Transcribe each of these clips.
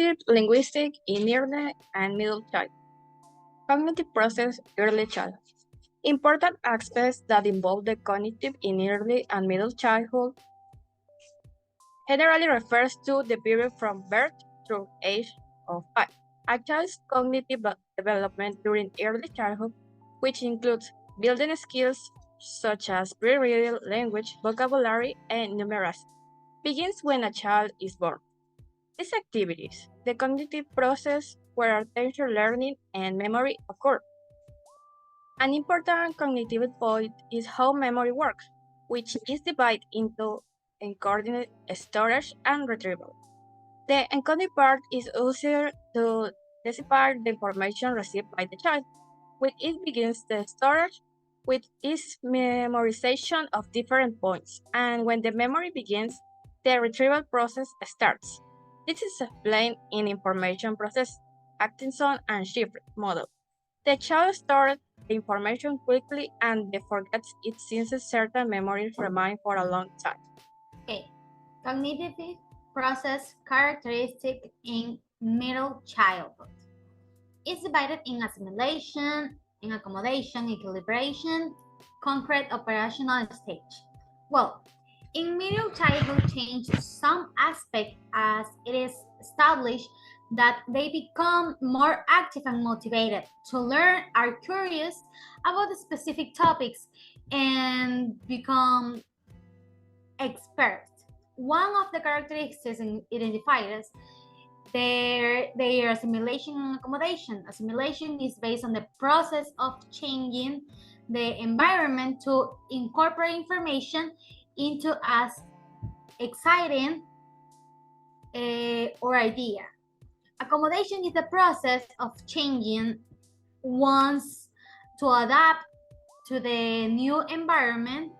Cognitive linguistic in early and middle childhood. Cognitive process early childhood. Important aspects that involve the cognitive in early and middle childhood generally refers to the period from birth through age of 5. A child's cognitive development during early childhood, which includes building skills such as pre-reading, language, vocabulary, and numeracy, begins when a child is born. These activities, the cognitive process where attention, learning, and memory occur. An important cognitive point is how memory works, which is divided into encoding, storage, and retrieval. The encoding part is used to decipher the information received by the child, which it begins the storage, which is memorization of different points, and when the memory begins, the retrieval process starts. This is explained in information process, Atkinson and Shifter model. The child stores the information quickly and then forgets it since certain memories remain for a long time. Okay, cognitive process characteristic in middle childhood. It's divided in assimilation, in accommodation, equilibration, concrete operational stage. Well, in middle childhood change some aspect as it is established that they become more active and motivated to learn, are curious about the specific topics, and become experts. One of the characteristics identified is their assimilation and accommodation. Assimilation is based on the process of changing the environment to incorporate information into as exciting or idea. Accommodation is the process of changing one's to adapt to the new environment.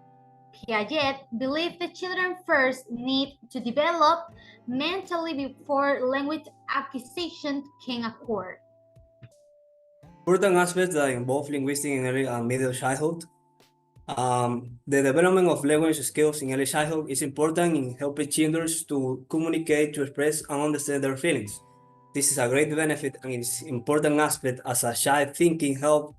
Piaget believed the children first need to develop mentally before language acquisition can occur. Important aspects that involve linguistics in early and middle childhood. The development of language skills in early childhood is important in helping children to communicate, to express, and understand their feelings. This is a great benefit and it's important aspect as a child thinking help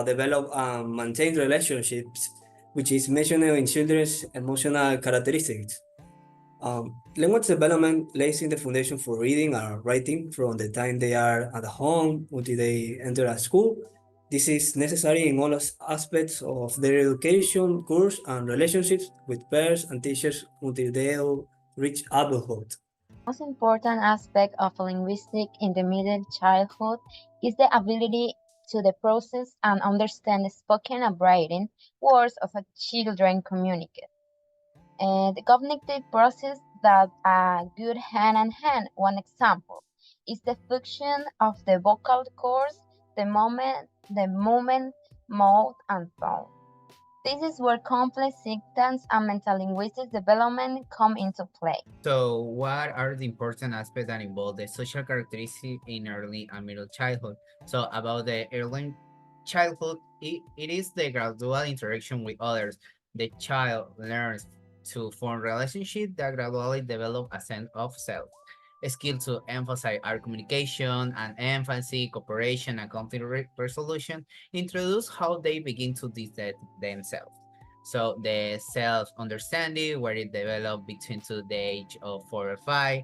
develop and maintain relationships, which is mentioned in children's emotional characteristics. Language development lays in the foundation for reading and writing from the time they are at home until they enter a school. This is necessary in all aspects of their education, course, and relationships with peers and teachers until they reach adulthood. Most important aspect of linguistics in the middle childhood is the ability to the process and understand spoken and written words of a children communicate. The cognitive process that go hand in hand. One example is the function of the vocal cords, the movement, mouth, and tone. This is where complex symptoms and mental linguistic development come into play. So, what are the important aspects that involve the social characteristics in early and middle childhood? So, about the early childhood, it is the gradual interaction with others. The child learns to form relationships that gradually develop a sense of self. A skill to emphasize our communication and empathy, cooperation, and conflict resolution introduce how they begin to detect themselves. So the self-understanding, where it developed between to the age of 4 or 5,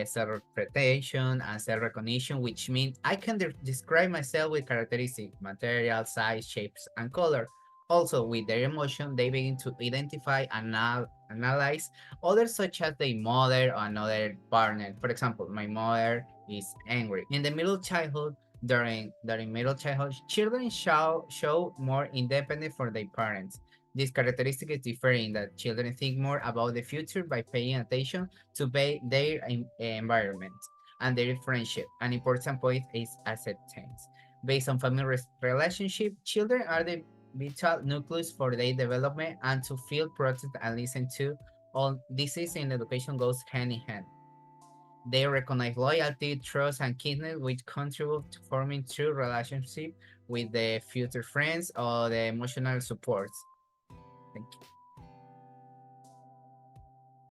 self-representation and self-recognition, which means I can describe myself with characteristics, material, size, shapes, and color. Also, with their emotion, they begin to identify and analyze others, such as their mother or another partner. For example, my mother is angry. In the middle childhood, during middle childhood, children show more independence for their parents. This characteristic is different in that children think more about the future by paying attention to their environment and their friendship. An important point is acceptance. Based on family relationship, children are the vital nucleus for their development and to feel protected and listened to. All this is in education goes hand in hand. They recognize loyalty, trust, and kindness, which contribute to forming true relationship with the future friends or the emotional supports. Thank you.